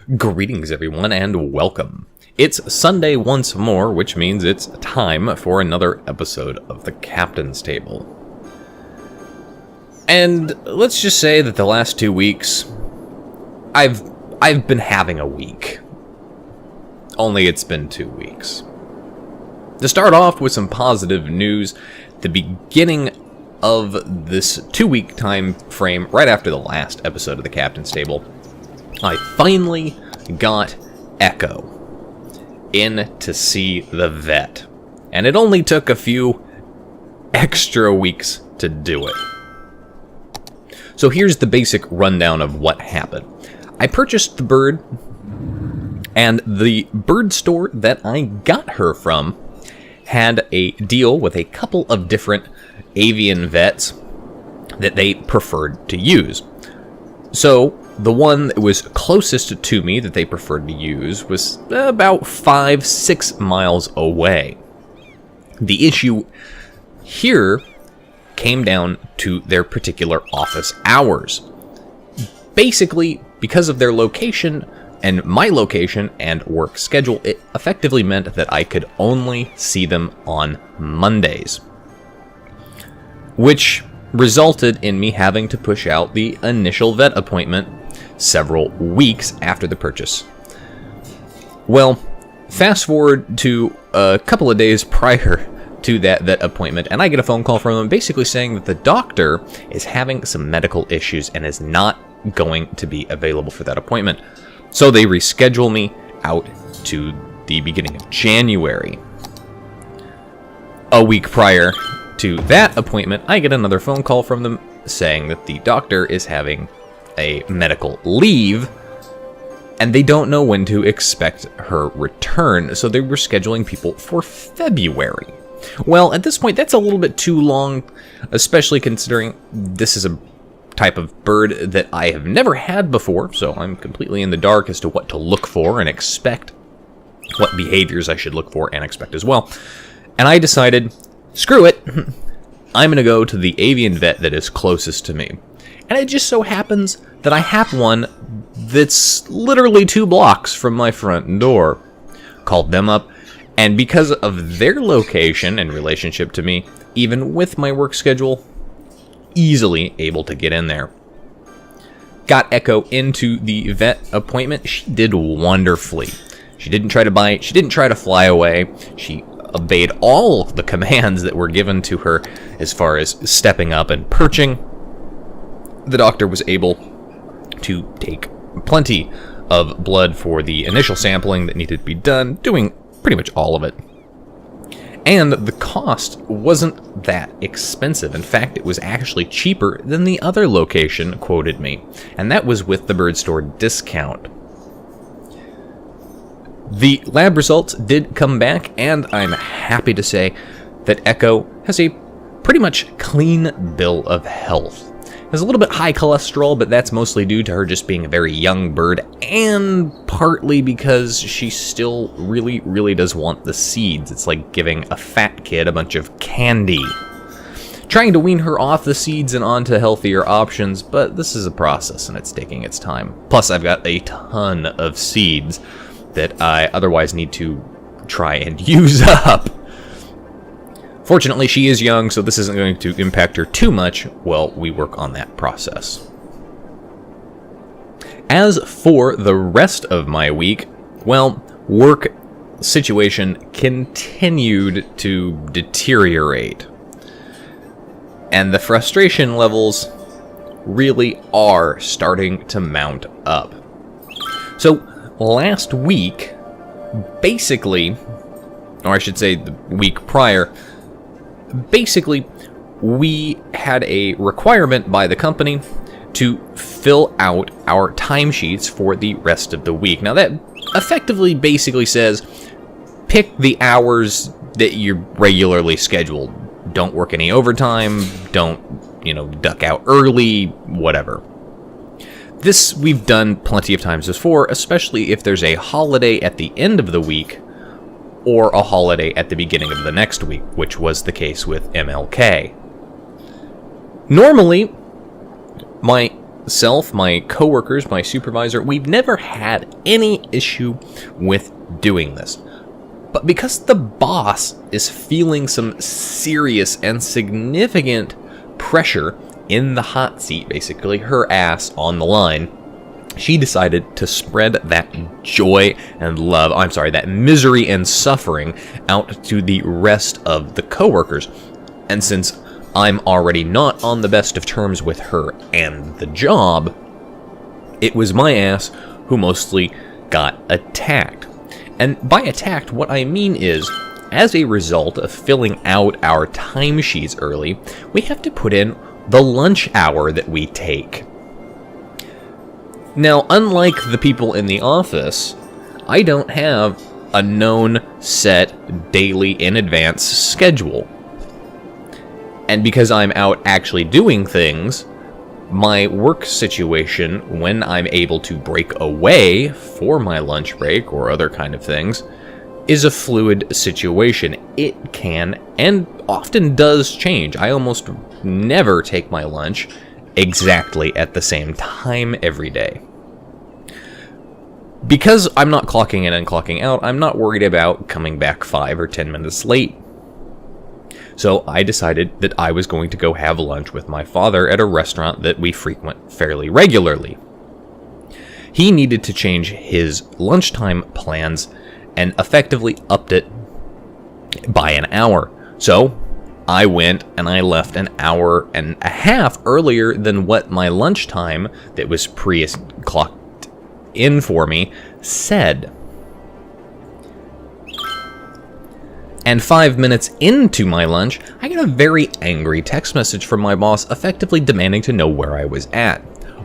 Greetings, everyone, and welcome. It's Sunday once more, which means it's time for another episode of the Captain's Table. And let's just say that the last 2 weeks, I've been having a week. Only it's been 2 weeks. To start off with some positive news, the beginning of this 2-week time frame, right after the last episode of the Captain's Table, I finally got Echo in to see the vet. And it only took a few extra weeks to do it. So here's the basic rundown of what happened. I purchased the bird, and the bird store that I got her from had a deal with a couple of different avian vets that they preferred to use. So the one that was closest to me that they preferred to use was about 5-6 miles away. The issue here came down to their particular office hours. Basically, because of their location and my location and work schedule, it effectively meant that I could only see them on Mondays, which resulted in me having to push out the initial vet appointment several weeks after the purchase. Well, fast forward to a couple of days prior to that vet appointment, and I get a phone call from them basically saying that the doctor is having some medical issues and is not going to be available for that appointment. So they reschedule me out to the beginning of January. A week prior to that appointment, I get another phone call from them saying that the doctor is having a medical leave, and they don't know when to expect her return, so they were scheduling people for February. Well, at this point, that's a little bit too long, especially considering this is a type of bird that I have never had before, so I'm completely in the dark as to what to look for and expect, what behaviors I should look for and expect as well. And I decided, screw it, I'm going to go to the avian vet that is closest to me. And it just so happens that I have one that's literally 2 blocks from my front door. Called them up, and because of their location and relationship to me, even with my work schedule, easily able to get in there. Got Echo into the vet appointment. She did wonderfully. She didn't try to bite. She didn't try to fly away. She obeyed all the commands that were given to her as far as stepping up and perching. The doctor was able to take plenty of blood for the initial sampling that needed to be done, doing pretty much all of it. And the cost wasn't that expensive. In fact, it was actually cheaper than the other location quoted me, and that was with the bird store discount. The lab results did come back, and I'm happy to say that Echo has a pretty much clean bill of health. Has a little bit high cholesterol, but that's mostly due to her just being a very young bird, and partly because she still really does want the seeds. It's like giving a fat kid a bunch of candy. Trying to wean her off the seeds and onto healthier options, but this is a process and it's taking its time. Plus, I've got a ton of seeds that I otherwise need to try and use up. Fortunately, she is young, so this isn't going to impact her too much while we work on that process. As for the rest of my week, well, work situation continued to deteriorate. And the frustration levels really are starting to mount up. So, last week, basically, or I should say the week prior, basically, we had a requirement by the company to fill out our timesheets for the rest of the week. Now, that effectively basically says, pick the hours that you're regularly scheduled. Don't work any overtime, don't, duck out early, whatever. This we've done plenty of times before, especially if there's a holiday at the end of the week, or a holiday at the beginning of the next week, which was the case with MLK. Normally, my myself, my coworkers, my supervisor, we've never had any issue with doing this. But because the boss is feeling some serious and significant pressure in the hot seat, basically her ass on the line, she decided to spread that joy and love, that misery and suffering out to the rest of the coworkers. And since I'm already not on the best of terms with her and the job, it was my ass who mostly got attacked. And by attacked, what I mean is, as a result of filling out our timesheets early, we have to put in the lunch hour that we take. Now, unlike the people in the office, I don't have a known, set, daily in advance schedule. And because I'm out actually doing things, my work situation, when I'm able to break away for my lunch break or other kind of things, is a fluid situation. It can and often does change. I almost never take my lunch exactly at the same time every day. Because I'm not clocking in and clocking out, I'm not worried about coming back 5 or 10 minutes late. So I decided that I was going to go have lunch with my father at a restaurant that we frequent fairly regularly. He needed to change his lunchtime plans and effectively upped it by an hour. So I went and I left an hour and a half earlier than what my lunchtime that was pre-clocked in for me said. And 5 minutes into my lunch, I got a very angry text message from my boss effectively demanding to know where I was at.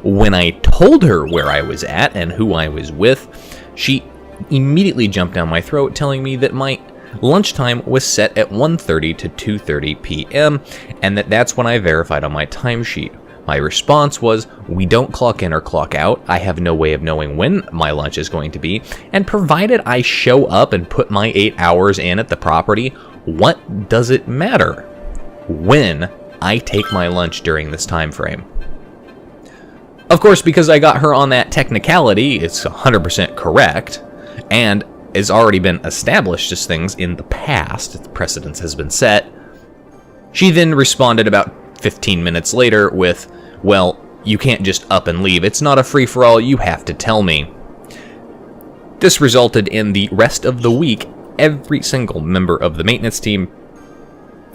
When I told her where I was at and who I was with, she immediately jumped down my throat telling me that my lunchtime was set at 1:30 to 2:30 p.m. and that's when I verified on my timesheet. My response was, we don't clock in or clock out. I have no way of knowing when my lunch is going to be, and provided I show up and put my 8 hours in at the property, what does it matter when I take my lunch during this time frame? Of course, because I got her on that technicality, it's 100% correct, and has already been established as things in the past, the precedence has been set. She then responded about 15 minutes later with, well, you can't just up and leave. It's not a free-for-all. You have to tell me. This resulted in the rest of the week, every single member of the maintenance team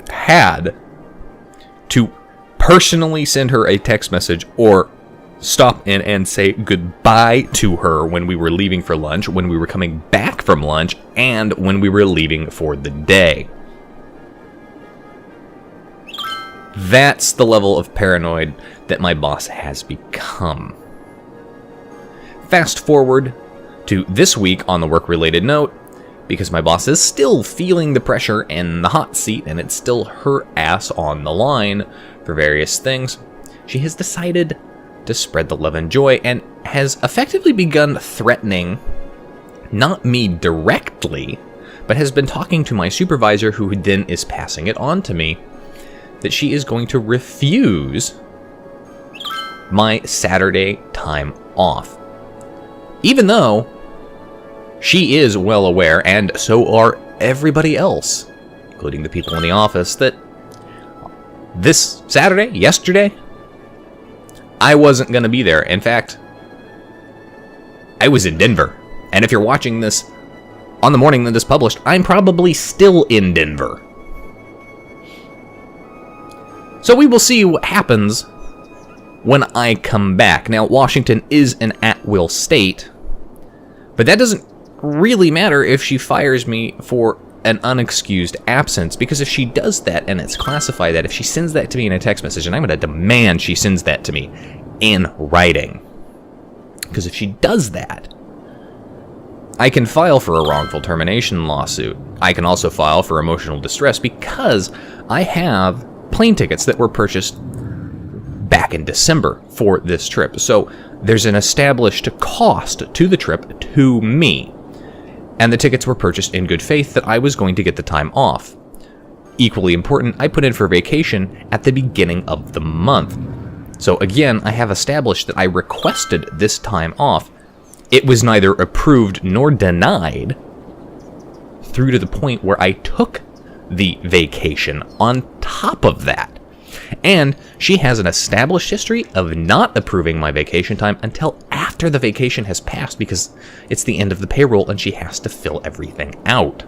had to personally send her a text message or stop in and say goodbye to her when we were leaving for lunch, when we were coming back from lunch, and when we were leaving for the day. That's the level of paranoid that my boss has become. Fast forward to this week on the work-related note, because my boss is still feeling the pressure in the hot seat and it's still her ass on the line for various things, she has decided to spread the love and joy and has effectively begun threatening, not me directly, but has been talking to my supervisor, who then is passing it on to me, that she is going to refuse my Saturday time off. Even though she is well aware, and so are everybody else, including the people in the office, that this Saturday, yesterday, I wasn't going to be there. In fact, I was in Denver. And if you're watching this on the morning that this published, I'm probably still in Denver. So we will see what happens when I come back. Now, Washington is an at-will state, but that doesn't really matter if she fires me for an unexcused absence, because if she does that and it's classified that, if she sends that to me in a text message, and I'm going to demand she sends that to me in writing, because if she does that, I can file for a wrongful termination lawsuit. I can also file for emotional distress because I have plane tickets that were purchased back in December for this trip. So there's an established cost to the trip to me. And the tickets were purchased in good faith that I was going to get the time off. Equally important, I put in for vacation at the beginning of the month. So again, I have established that I requested this time off. It was neither approved nor denied, through to the point where I took the vacation on top of that. And she has an established history of not approving my vacation time until after the vacation has passed, because it's the end of the payroll and she has to fill everything out.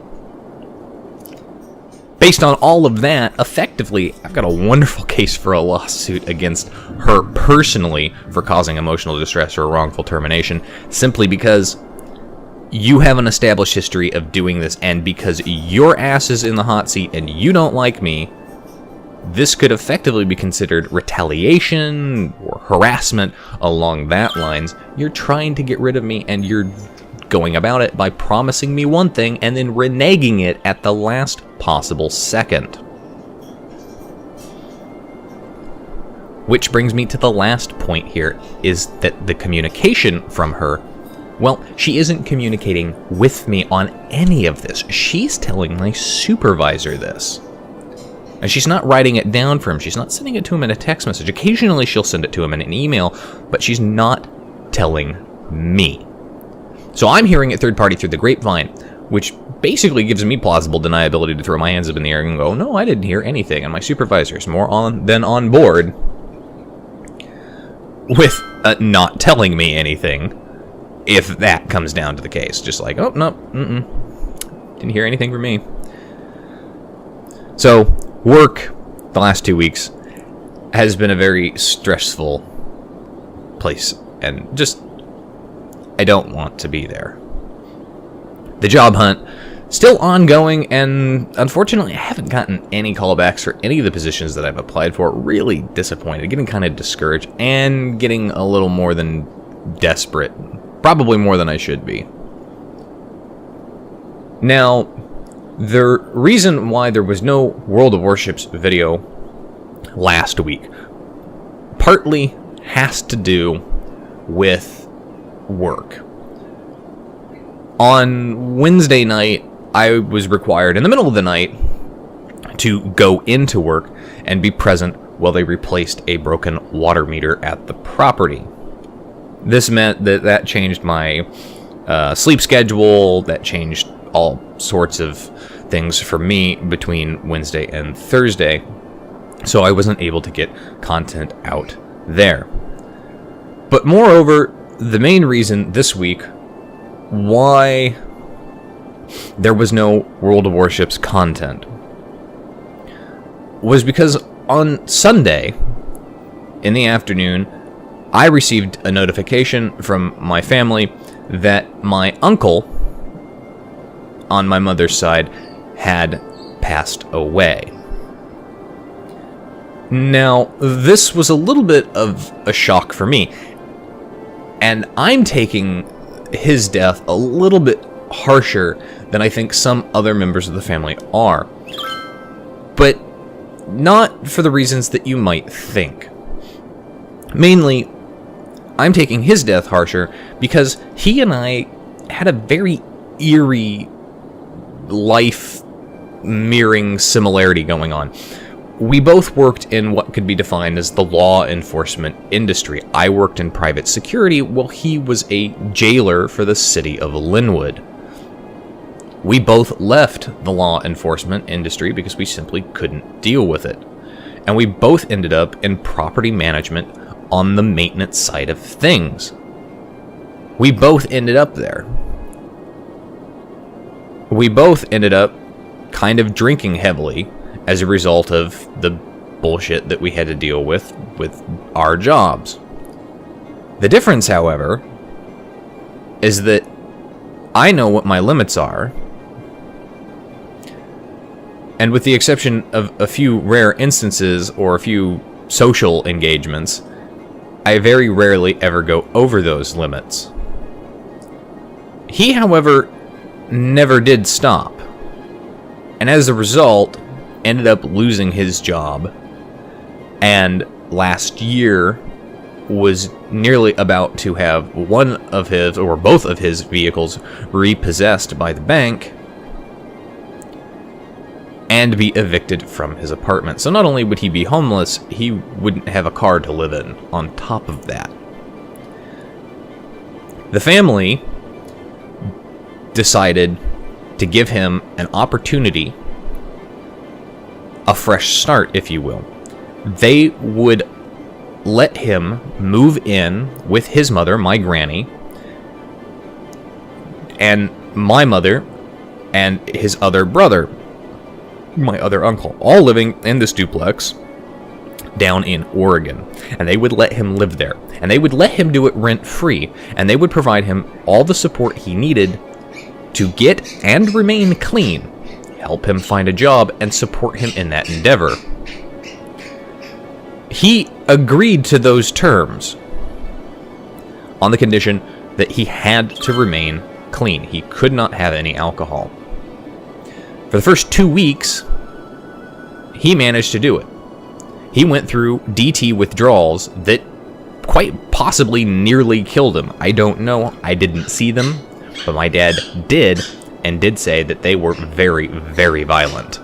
Based on all of that, effectively, I've got a wonderful case for a lawsuit against her personally for causing emotional distress or wrongful termination, simply because you have an established history of doing this, and because your ass is in the hot seat and you don't like me, this could effectively be considered retaliation or harassment along that lines. You're trying to get rid of me, and you're going about it by promising me one thing and then reneging it at the last possible second. Which brings me to the last point here, is that the communication from her, well, she isn't communicating with me on any of this. She's telling my supervisor this. And she's not writing it down for him. She's not sending it to him in a text message. Occasionally she'll send it to him in an email, but she's not telling me. So I'm hearing it third party through the grapevine, which basically gives me plausible deniability to throw my hands up in the air and go, no, I didn't hear anything. And my supervisor's more on than on board with not telling me anything, if that comes down to the case. Just like, oh, no, didn't hear anything from me. So, work the last 2 weeks has been a very stressful place, and just, I don't want to be there. The job hunt, still ongoing, and unfortunately I haven't gotten any callbacks for any of the positions that I've applied for. Really disappointed, getting kind of discouraged, and getting a little more than desperate. Probably more than I should be. Now, the reason why there was no World of Warships video last week partly has to do with work. On Wednesday night, I was required in the middle of the night to go into work and be present while they replaced a broken water meter at the property. This meant that changed my sleep schedule, that changed all sorts of things for me between Wednesday and Thursday, so I wasn't able to get content out there. But moreover, the main reason this week why there was no World of Warships content was because on Sunday in the afternoon, I received a notification from my family that my uncle on my mother's side had passed away. Now, this was a little bit of a shock for me, and I'm taking his death a little bit harsher than I think some other members of the family are. But not for the reasons that you might think. Mainly, I'm taking his death harsher because he and I had a very eerie life mirroring similarity going on. We both worked in what could be defined as the law enforcement industry. I worked in private security while he was a jailer for the city of Linwood. We both left the law enforcement industry because we simply couldn't deal with it. And we both ended up in property management on the maintenance side of things. We both ended up there. We both ended up kind of drinking heavily as a result of the bullshit that we had to deal with our jobs. The difference, however, is that I know what my limits are, and with the exception of a few rare instances or a few social engagements, I very rarely ever go over those limits. He, however, never did stop, and as a result, ended up losing his job, and last year was nearly about to have one of his, or both of his vehicles repossessed by the bank, and be evicted from his apartment. So not only would he be homeless, he wouldn't have a car to live in on top of that. The family decided to give him an opportunity, a fresh start, if you will. They would let him move in with his mother, my granny, and my mother, and his other brother, my other uncle, all living in this duplex down in Oregon. And they would let him live there. And they would let him do it rent-free. And they would provide him all the support he needed to get and remain clean, help him find a job, and support him in that endeavor. He agreed to those terms on the condition that he had to remain clean. He could not have any alcohol. For the first 2 weeks, he managed to do it. He went through DT withdrawals that quite possibly nearly killed him. I don't know. I didn't see them, but my dad did, and did say that they were very, very violent.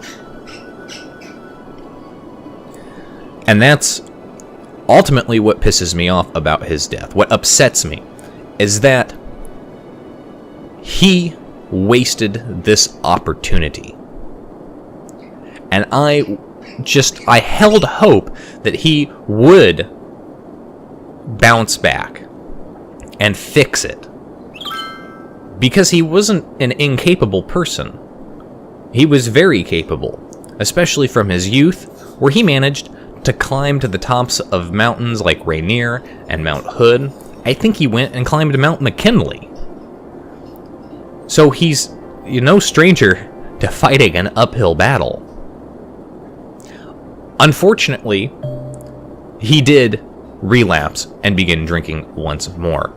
And that's ultimately what pisses me off about his death. What upsets me is that he wasted this opportunity. And I held hope that he would bounce back and fix it. Because he wasn't an incapable person. He was very capable, especially from his youth, where he managed to climb to the tops of mountains like Rainier and Mount Hood. I think he went and climbed Mount McKinley. So he's no stranger to fighting an uphill battle. Unfortunately, he did relapse and begin drinking once more.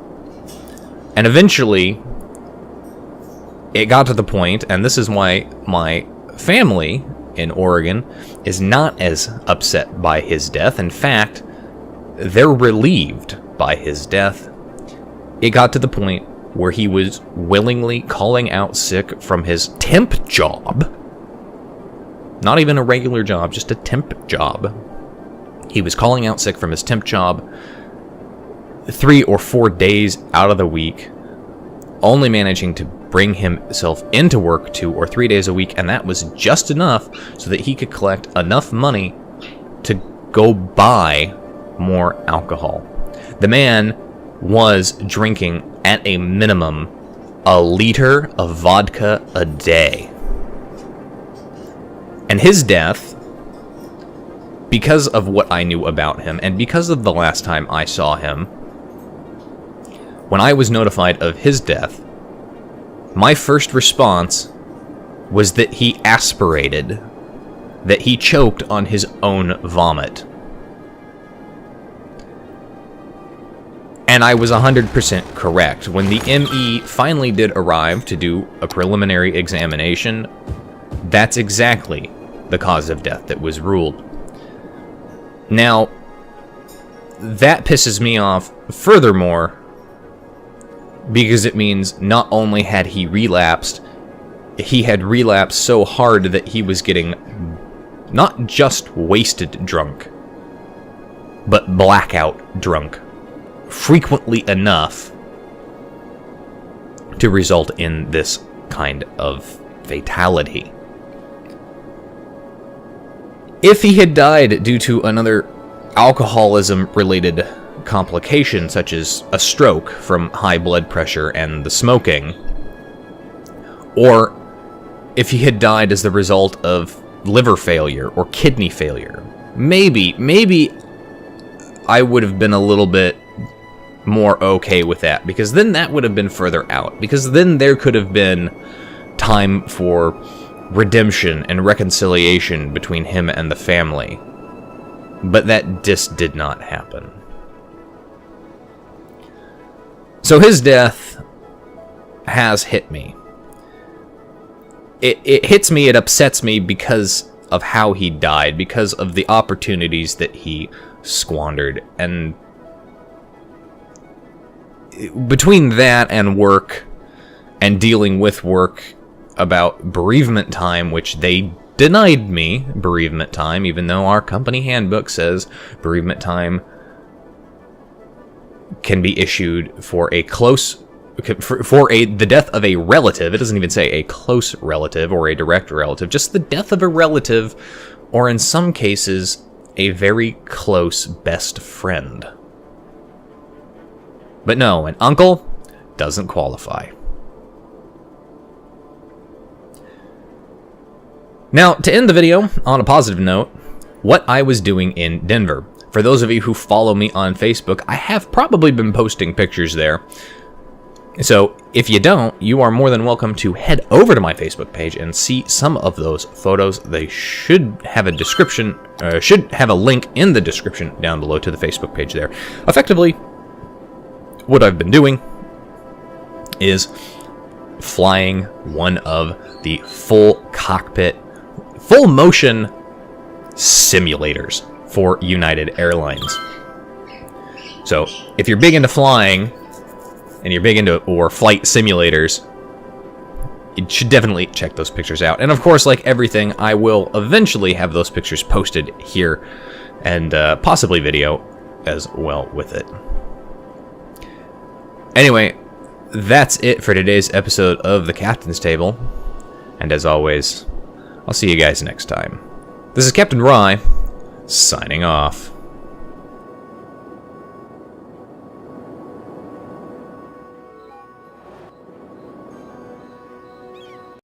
And eventually, it got to the point, and this is why my family in Oregon is not as upset by his death. In fact, they're relieved by his death. It got to the point where he was willingly calling out sick from his temp job. Not even a regular job, just a temp job. He was calling out sick from his temp job 3 or 4 days out of the week, only managing to bring himself into work 2 or 3 days a week, and that was just enough so that he could collect enough money to go buy more alcohol. The man was drinking, at a minimum, a liter of vodka a day. And his death, because of what I knew about him, and because of the last time I saw him, when I was notified of his death, my first response was that he aspirated, that he choked on his own vomit. And I was 100% correct. When the ME finally did arrive to do a preliminary examination, that's exactly the cause of death that was ruled. Now, that pisses me off furthermore, because it means not only had he relapsed, he had relapsed so hard that he was getting not just wasted drunk, but blackout drunk, frequently enough to result in this kind of fatality. If he had died due to another alcoholism-related complication, such as a stroke from high blood pressure and the smoking, or if he had died as the result of liver failure or kidney failure, maybe I would have been a little bit more okay with that, because then that would have been further out, because then there could have been time for redemption and reconciliation between him and the family. But that just did not happen. So his death has hit me. It hits me, it upsets me because of how he died, because of the opportunities that he squandered. And between that and work, and dealing with work about bereavement time, which they denied me bereavement time, even though our company handbook says bereavement time can be issued for a close, the death of a relative. It doesn't even say a close relative or a direct relative, just the death of a relative, or in some cases, a very close best friend. But no, an uncle doesn't qualify. Now, to end the video on a positive note, what I was doing in Denver. For those of you who follow me on Facebook, I have probably been posting pictures there. So if you don't, you are more than welcome to head over to my Facebook page and see some of those photos. They should have a description, should have a link in the description down below to the Facebook page there. Effectively, what I've been doing is flying one of the full cockpit, full motion simulators for United Airlines. So if you're big into flying and you're big into or flight simulators, you should definitely check those pictures out. And of course, like everything, I will eventually have those pictures posted here and possibly video as well with it. Anyway, that's it for today's episode of The Captain's Table. And as always, I'll see you guys next time. This is Captain Rye, signing off.